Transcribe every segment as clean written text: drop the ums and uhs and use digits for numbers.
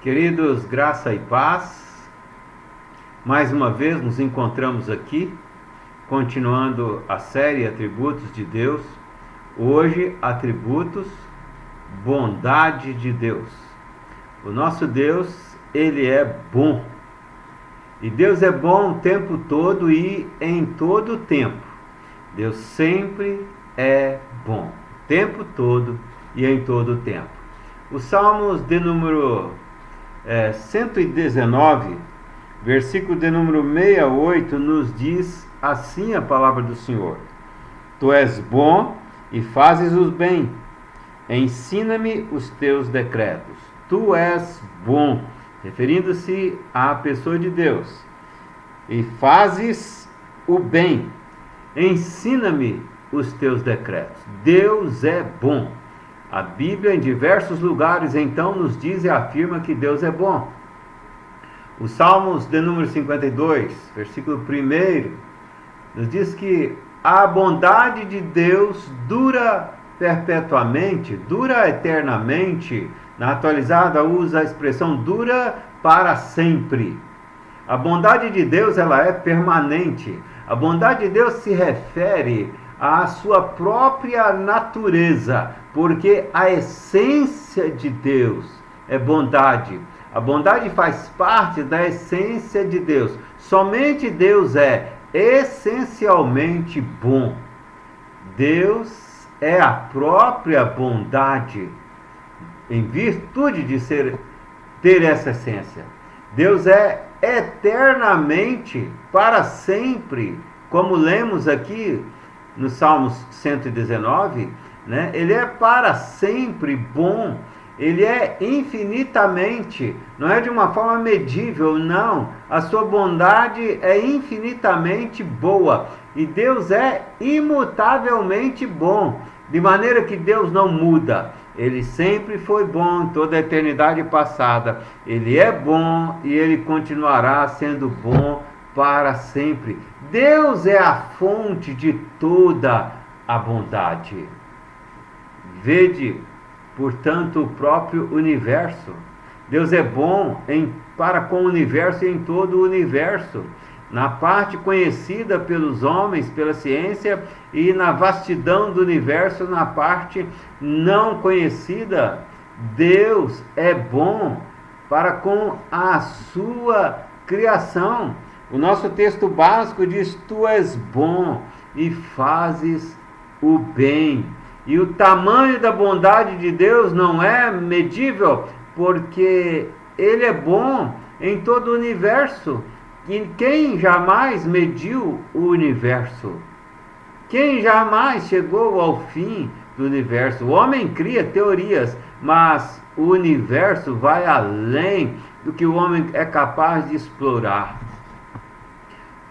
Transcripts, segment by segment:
Queridos, graça e paz, mais uma vez nos encontramos aqui, continuando a série Atributos de Deus. Hoje, atributos, bondade de Deus. O nosso Deus, Ele é bom. E Deus é bom o tempo todo e em todo o tempo. Deus sempre é bom, o tempo todo e em todo o tempo. Os Salmos de número 119, versículo de número 68, nos diz assim a palavra do Senhor: Tu és bom e fazes o bem, ensina-me os teus decretos. Tu és bom, referindo-se à pessoa de Deus, e fazes o bem, ensina-me os teus decretos. Deus é bom. A Bíblia, em diversos lugares, então, nos diz e afirma que Deus é bom. Os Salmos de número 52, versículo 1, nos diz que a bondade de Deus dura perpetuamente, dura eternamente. Na atualizada usa a expressão dura para sempre. A bondade de Deus, ela é permanente. A bondade de Deus se refere à sua própria natureza, porque a essência de Deus é bondade. A bondade faz parte da essência de Deus. Somente Deus é essencialmente bom. Deus é a própria bondade, em virtude de ter essa essência. Deus é eternamente, para sempre, como lemos aqui no Salmos 119, né? Ele é para sempre bom, ele é infinitamente, não é de uma forma medível, não, a sua bondade é infinitamente boa, e Deus é imutavelmente bom, de maneira que Deus não muda. Ele sempre foi bom em toda a eternidade passada. Ele é bom e Ele continuará sendo bom para sempre. Deus é a fonte de toda a bondade. Vede, portanto, o próprio universo. Deus é bom para com o universo e em todo o universo. Na parte conhecida pelos homens, pela ciência, e na vastidão do universo, na parte não conhecida, Deus é bom para com a sua criação. O nosso texto básico diz: Tu és bom e fazes o bem. E o tamanho da bondade de Deus não é medível, porque Ele é bom em todo o universo. E quem jamais mediu o universo? Quem jamais chegou ao fim do universo? O homem cria teorias, mas o universo vai além do que o homem é capaz de explorar.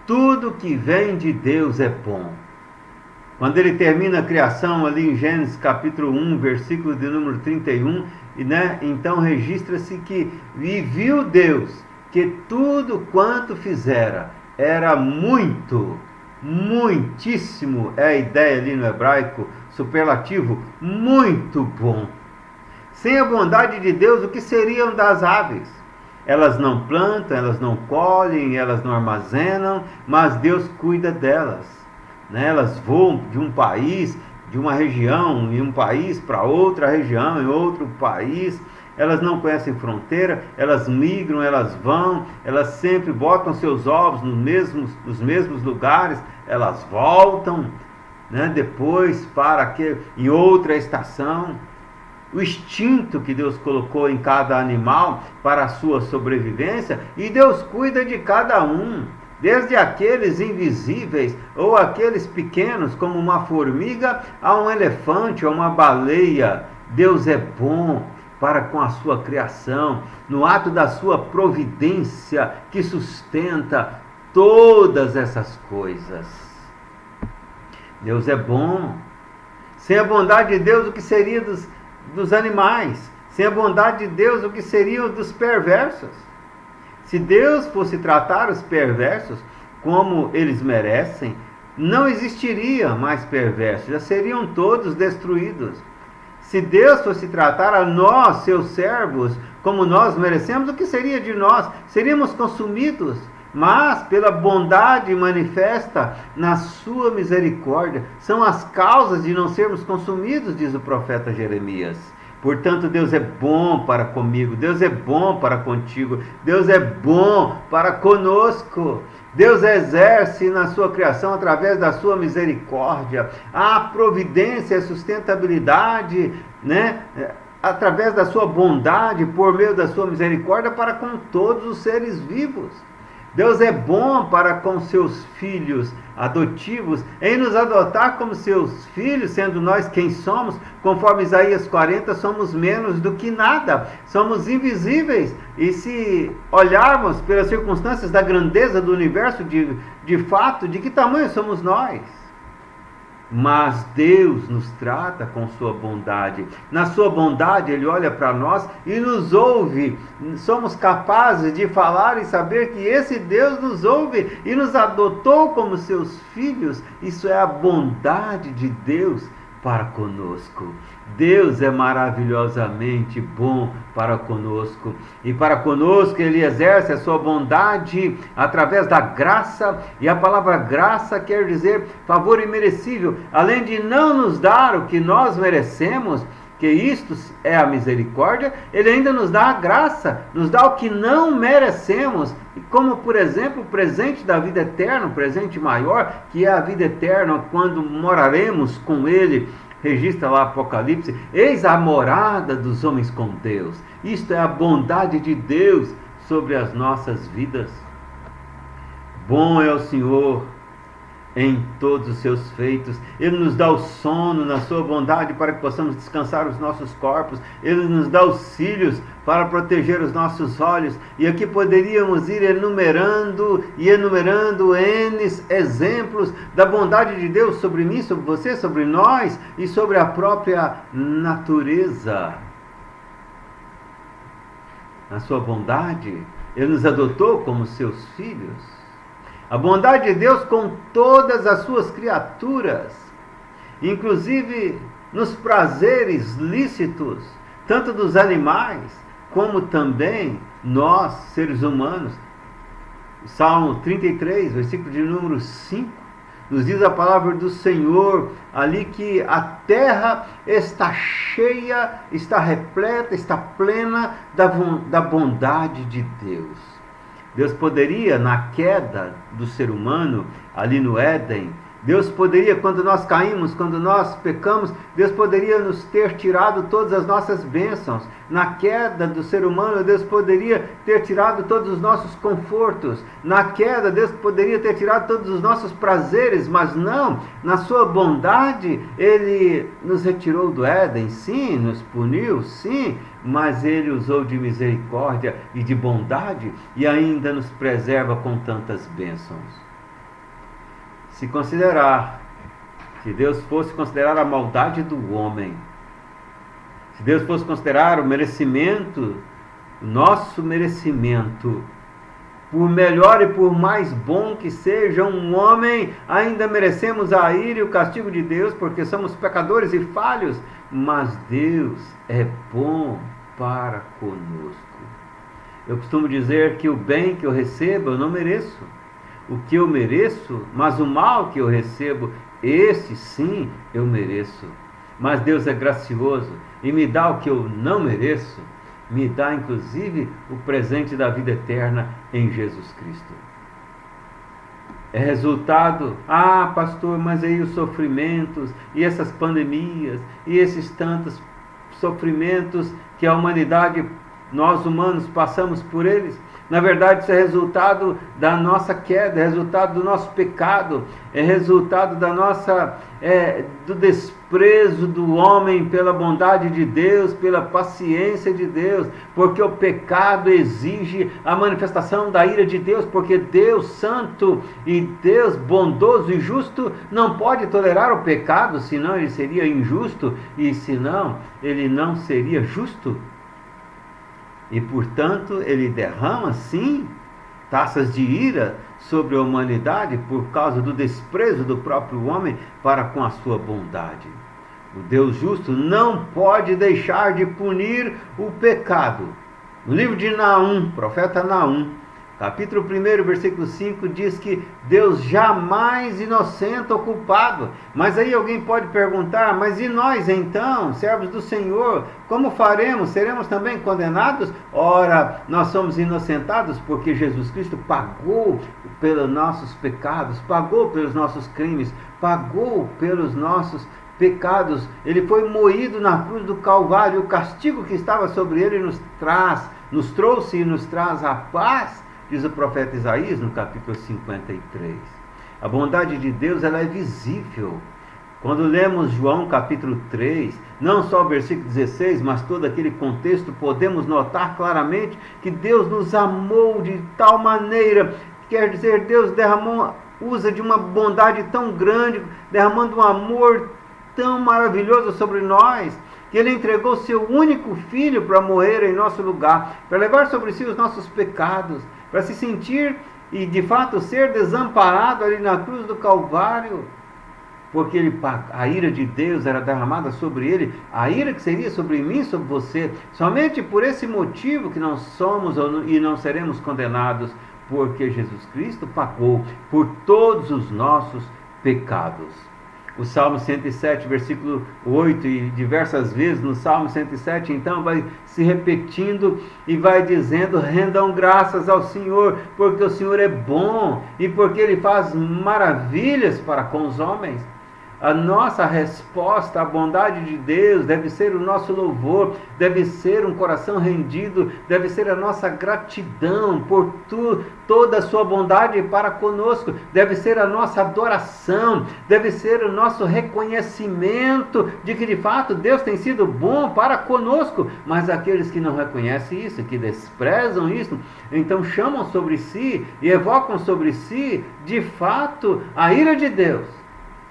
Tudo que vem de Deus é bom. Quando ele termina a criação ali em Gênesis capítulo 1, versículo de número 31, então registra-se que viu Deus que tudo quanto fizera era muitíssimo, é a ideia ali no hebraico, superlativo, muito bom. Sem a bondade de Deus, o que seriam das aves? Elas não plantam, elas não colhem, elas não armazenam, mas Deus cuida delas. Elas voam de um país, de uma região, em um país para outra região, em outro país. Elas não conhecem fronteira, elas migram, elas vão, elas sempre botam seus ovos nos mesmos lugares, elas voltam, depois em outra estação. O instinto que Deus colocou em cada animal para a sua sobrevivência, e Deus cuida de cada um, desde aqueles invisíveis ou aqueles pequenos, como uma formiga, a um elefante ou uma baleia. Deus é bom para com a sua criação, no ato da sua providência que sustenta todas essas coisas. Deus é bom. Sem a bondade de Deus, o que seria dos animais? Sem a bondade de Deus, o que seriam dos perversos? Se Deus fosse tratar os perversos como eles merecem, não existiria mais perversos, já seriam todos destruídos. Se Deus fosse tratar a nós, seus servos, como nós merecemos, o que seria de nós? Seríamos consumidos. Mas, pela bondade manifesta na sua misericórdia, são as causas de não sermos consumidos, diz o profeta Jeremias. Portanto, Deus é bom para comigo, Deus é bom para contigo, Deus é bom para conosco. Deus exerce na sua criação, através da sua misericórdia, a providência e a sustentabilidade, né? Através da sua bondade, por meio da sua misericórdia, para com todos os seres vivos. Deus é bom para com seus filhos adotivos, em nos adotar como seus filhos, sendo nós quem somos. Conforme Isaías 40, somos menos do que nada, somos invisíveis. E se olharmos pelas circunstâncias da grandeza do universo, de fato, de que tamanho somos nós? Mas Deus nos trata com sua bondade. Na sua bondade, Ele olha para nós e nos ouve. Somos capazes de falar e saber que esse Deus nos ouve e nos adotou como seus filhos. Isso é a bondade de Deus para conosco. Deus é maravilhosamente bom para conosco. E para conosco Ele exerce a sua bondade através da graça. E a palavra graça quer dizer favor imerecível. Além de não nos dar o que nós merecemos, que isto é a misericórdia, Ele ainda nos dá a graça, nos dá o que não merecemos, como por exemplo o presente da vida eterna, o presente maior, que é a vida eterna, quando moraremos com Ele. Registra lá Apocalipse: eis a morada dos homens com Deus. Isto é a bondade de Deus sobre as nossas vidas. Bom é o Senhor em todos os seus feitos. Ele nos dá o sono na sua bondade para que possamos descansar os nossos corpos. Ele nos dá os cílios para proteger os nossos olhos. E aqui poderíamos ir enumerando N exemplos da bondade de Deus sobre mim, sobre você, sobre nós e sobre a própria natureza. Na sua bondade, Ele nos adotou como seus filhos. A bondade de Deus com todas as suas criaturas, inclusive nos prazeres lícitos, tanto dos animais, como também nós, seres humanos. Salmo 33, versículo de número 5, nos diz a palavra do Senhor ali que a terra está cheia, está repleta, está plena da bondade de Deus. Deus poderia, na queda do ser humano, ali no Éden, Deus poderia, quando nós caímos, quando nós pecamos, Deus poderia nos ter tirado todas as nossas bênçãos. Na queda do ser humano, Deus poderia ter tirado todos os nossos confortos. Na queda, Deus poderia ter tirado todos os nossos prazeres, mas não. Na sua bondade, Ele nos retirou do Éden, sim, nos puniu, sim, mas Ele usou de misericórdia e de bondade e ainda nos preserva com tantas bênçãos. Se considerar, se Deus fosse considerar a maldade do homem, se Deus fosse considerar o merecimento, o nosso merecimento, por melhor e por mais bom que seja um homem, ainda merecemos a ira e o castigo de Deus, porque somos pecadores e falhos, mas Deus é bom para conosco. Eu costumo dizer que o bem que eu recebo eu não mereço. O que eu mereço, mas o mal que eu recebo, esse sim eu mereço. Mas Deus é gracioso e me dá o que eu não mereço, me dá inclusive o presente da vida eterna em Jesus Cristo. É resultado, pastor, mas aí os sofrimentos e essas pandemias e esses tantos sofrimentos que a humanidade, nós humanos passamos por eles. Na verdade, isso é resultado da nossa queda, é resultado do nosso pecado, é resultado da do desprezo do homem pela bondade de Deus, pela paciência de Deus, porque o pecado exige a manifestação da ira de Deus, porque Deus santo e Deus bondoso e justo não pode tolerar o pecado, senão ele seria injusto e senão ele não seria justo. E, portanto, Ele derrama, sim, taças de ira sobre a humanidade por causa do desprezo do próprio homem para com a sua bondade. O Deus justo não pode deixar de punir o pecado. No livro de Naum, profeta Naum, capítulo 1, versículo 5, diz que Deus jamais inocenta o culpado. Mas aí alguém pode perguntar, mas e nós então, servos do Senhor, como faremos? Seremos também condenados? Ora, nós somos inocentados porque Jesus Cristo pagou pelos nossos pecados, pagou pelos nossos crimes, pagou pelos nossos pecados. Ele foi moído na cruz do Calvário. O castigo que estava sobre ele nos trouxe e nos traz a paz, diz o profeta Isaías no capítulo 53. A bondade de Deus, ela é visível. Quando lemos João capítulo 3, não só o versículo 16, mas todo aquele contexto, podemos notar claramente que Deus nos amou de tal maneira, quer dizer, Deus usa de uma bondade tão grande, derramando um amor tão maravilhoso sobre nós, que Ele entregou seu único Filho para morrer em nosso lugar, para levar sobre si os nossos pecados, para se sentir e de fato ser desamparado ali na cruz do Calvário, porque a ira de Deus era derramada sobre Ele, a ira que seria sobre mim, sobre você, somente por esse motivo que não somos e não seremos condenados, porque Jesus Cristo pagou por todos os nossos pecados. O Salmo 107, versículo 8, e diversas vezes no Salmo 107, então vai se repetindo e vai dizendo: rendam graças ao Senhor, porque o Senhor é bom e porque Ele faz maravilhas para com os homens. A nossa resposta à bondade de Deus deve ser o nosso louvor, deve ser um coração rendido, deve ser a nossa gratidão por toda a sua bondade para conosco, deve ser a nossa adoração, deve ser o nosso reconhecimento de que de fato Deus tem sido bom para conosco. Mas aqueles que não reconhecem isso, que desprezam isso, então chamam sobre si e evocam sobre si de fato a ira de Deus,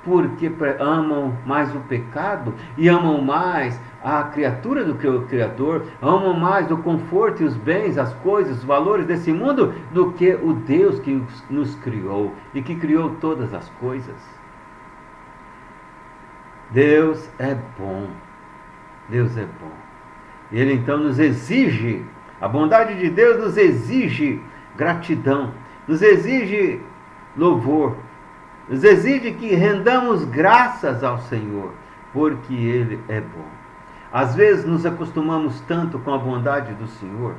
porque amam mais o pecado e amam mais a criatura do que o Criador, amam mais o conforto e os bens, as coisas, os valores desse mundo, do que o Deus que nos criou e que criou todas as coisas. Deus é bom. Deus é bom. Ele então nos exige, a bondade de Deus nos exige gratidão, nos exige louvor, nos exige que rendamos graças ao Senhor, porque Ele é bom. Às vezes nos acostumamos tanto com a bondade do Senhor,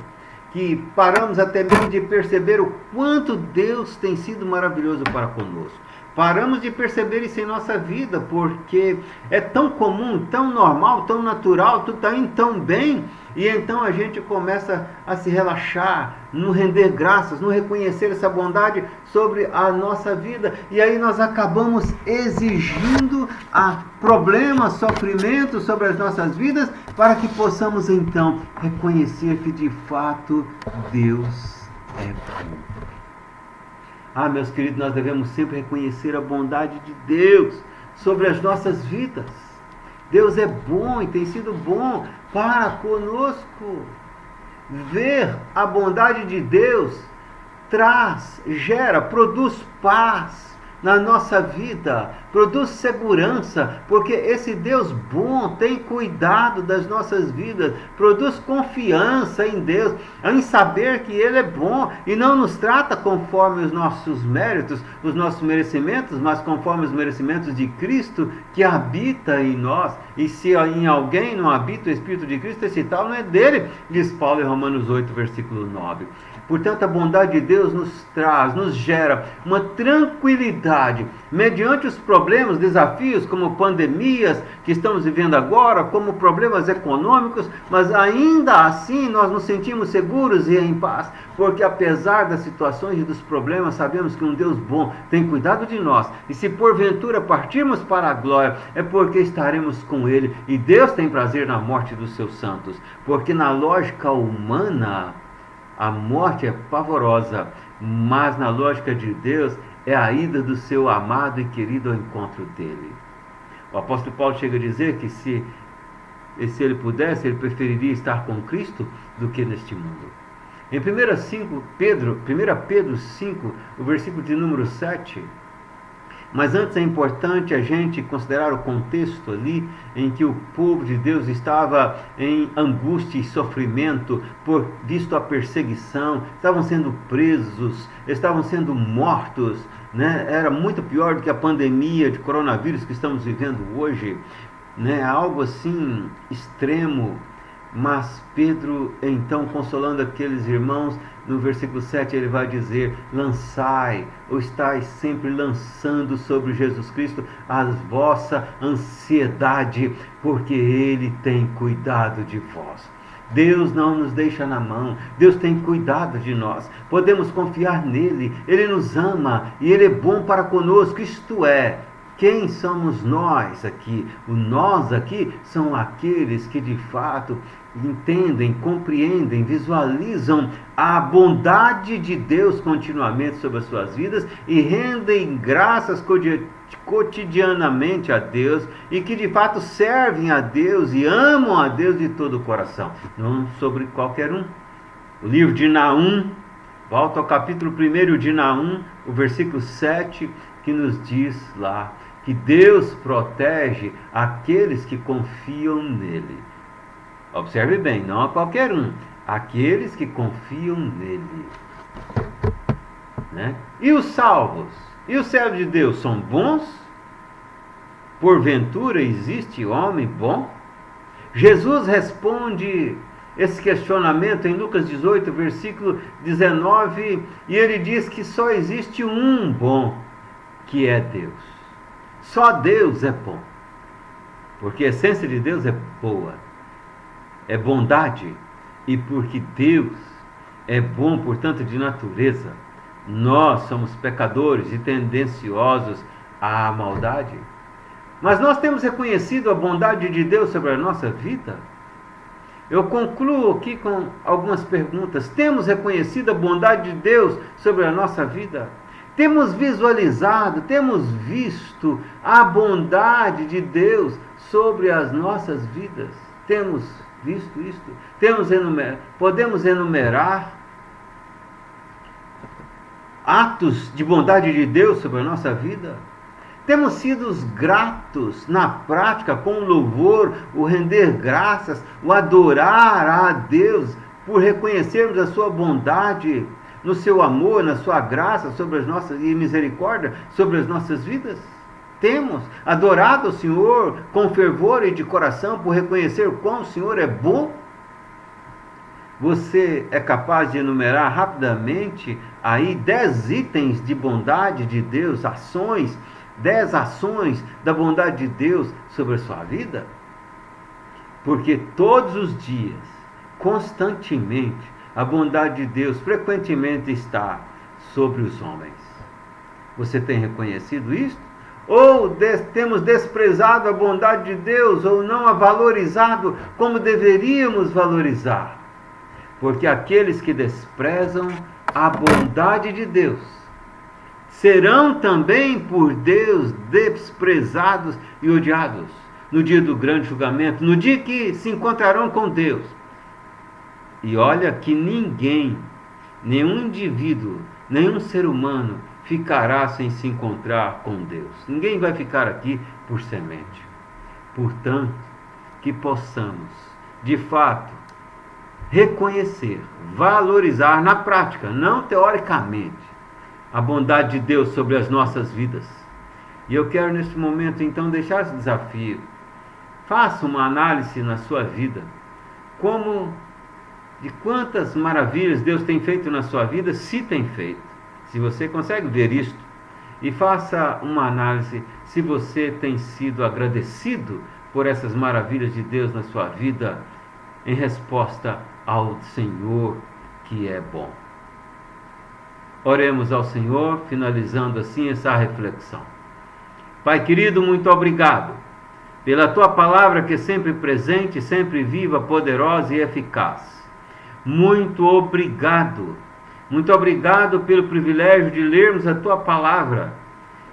que paramos até mesmo de perceber o quanto Deus tem sido maravilhoso para conosco. Paramos de perceber isso em nossa vida, porque é tão comum, tão normal, tão natural, tudo está indo tão bem, e então a gente começa a se relaxar, no render graças, no reconhecer essa bondade sobre a nossa vida, e aí nós acabamos exigindo problemas, sofrimentos sobre as nossas vidas, para que possamos então reconhecer que de fato Deus é bom. Meus queridos, nós devemos sempre reconhecer a bondade de Deus sobre as nossas vidas. Deus é bom e tem sido bom para conosco. Ver a bondade de Deus produz paz na nossa vida, produz segurança, porque esse Deus bom tem cuidado das nossas vidas, produz confiança em Deus, em saber que Ele é bom e não nos trata conforme os nossos méritos, os nossos merecimentos, mas conforme os merecimentos de Cristo que habita em nós. E se em alguém não habita o Espírito de Cristo, esse tal não é dele, diz Paulo em Romanos 8, versículo 9. Portanto, a bondade de Deus nos gera uma tranquilidade mediante os problemas, desafios como pandemias que estamos vivendo agora, como problemas econômicos, mas ainda assim nós nos sentimos seguros e em paz, porque apesar das situações e dos problemas, sabemos que um Deus bom tem cuidado de nós, e se porventura partirmos para a glória, é porque estaremos com Ele, e Deus tem prazer na morte dos seus santos, porque na lógica humana a morte é pavorosa, mas na lógica de Deus é a ida do seu amado e querido ao encontro dele. O apóstolo Paulo chega a dizer que se ele pudesse, ele preferiria estar com Cristo do que neste mundo. Em 1 Pedro 5, o versículo de número 7, Mas antes é importante a gente considerar o contexto ali em que o povo de Deus estava em angústia e sofrimento por visto a perseguição, estavam sendo presos, estavam sendo mortos, né? Era muito pior do que a pandemia de coronavírus que estamos vivendo hoje, né? Algo assim extremo. Mas Pedro, então, consolando aqueles irmãos, no versículo 7 ele vai dizer: lançai, ou estáis sempre lançando sobre Jesus Cristo a vossa ansiedade, porque Ele tem cuidado de vós. Deus não nos deixa na mão, Deus tem cuidado de nós, podemos confiar nele, Ele nos ama e Ele é bom para conosco, isto é, quem somos nós aqui? O nós aqui são aqueles que de fato entendem, compreendem, visualizam a bondade de Deus continuamente sobre as suas vidas e rendem graças cotidianamente a Deus e que de fato servem a Deus e amam a Deus de todo o coração, não sobre qualquer um. O livro de Naum, volta ao capítulo 1 de Naum, o versículo 7, que nos diz lá que Deus protege aqueles que confiam nele. Observe bem, não a qualquer um, aqueles que confiam nele, né? E os salvos? E os servos de Deus são bons? Porventura existe homem bom? Jesus responde esse questionamento em Lucas 18, versículo 19, e ele diz que só existe um bom, que é Deus. Só Deus é bom, porque a essência de Deus é boa, é bondade, e porque Deus é bom, portanto, de natureza, nós somos pecadores e tendenciosos à maldade. Mas nós temos reconhecido a bondade de Deus sobre a nossa vida? Eu concluo aqui com algumas perguntas. Temos reconhecido a bondade de Deus sobre a nossa vida? Temos visualizado, temos visto a bondade de Deus sobre as nossas vidas? Temos visto isto? Podemos enumerar atos de bondade de Deus sobre a nossa vida? Temos sido gratos na prática, com o louvor, o render graças, o adorar a Deus por reconhecermos a sua bondade, no seu amor, na sua graça sobre as nossas e misericórdia sobre as nossas vidas? Temos adorado o Senhor com fervor e de coração por reconhecer o quão o Senhor é bom? Você é capaz de enumerar rapidamente aí 10 itens de bondade de Deus, 10 ações da bondade de Deus sobre a sua vida? Porque todos os dias, constantemente, a bondade de Deus frequentemente está sobre os homens. Você tem reconhecido isto? Ou temos desprezado a bondade de Deus, ou não a valorizado como deveríamos valorizar? Porque aqueles que desprezam a bondade de Deus serão também por Deus desprezados e odiados no dia do grande julgamento, no dia que se encontrarão com Deus. E olha que ninguém, nenhum indivíduo, nenhum ser humano ficará sem se encontrar com Deus. Ninguém vai ficar aqui por semente. Portanto, que possamos, de fato, reconhecer, valorizar na prática, não teoricamente, a bondade de Deus sobre as nossas vidas. E eu quero neste momento então deixar esse desafio. Faça uma análise na sua vida, de quantas maravilhas Deus tem feito na sua vida, se tem feito, se você consegue ver isto, e faça uma análise se você tem sido agradecido por essas maravilhas de Deus na sua vida, em resposta ao Senhor que é bom. Oremos ao Senhor, finalizando assim essa reflexão. Pai querido, muito obrigado pela Tua palavra que é sempre presente, sempre viva, poderosa e eficaz. Muito obrigado pelo privilégio de lermos a Tua palavra.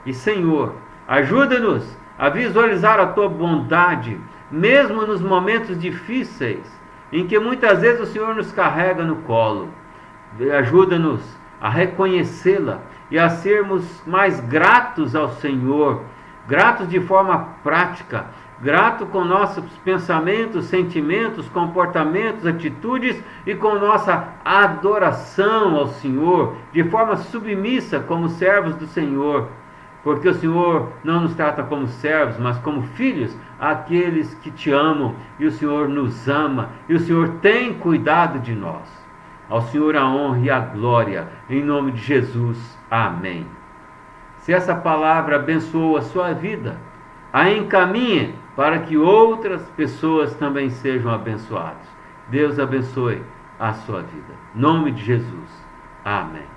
E Senhor, ajuda-nos a visualizar a Tua bondade, mesmo nos momentos difíceis, em que muitas vezes o Senhor nos carrega no colo. Ajuda-nos a reconhecê-la e a sermos mais gratos ao Senhor, gratos de forma prática, grato com nossos pensamentos, sentimentos, comportamentos, atitudes e com nossa adoração ao Senhor, de forma submissa como servos do Senhor, porque o Senhor não nos trata como servos, mas como filhos, aqueles que te amam, e o Senhor nos ama, e o Senhor tem cuidado de nós. Ao Senhor a honra e a glória, em nome de Jesus. Amém. Se essa palavra abençoou a sua vida, a encaminhe para que outras pessoas também sejam abençoadas. Deus abençoe a sua vida. Em nome de Jesus. Amém.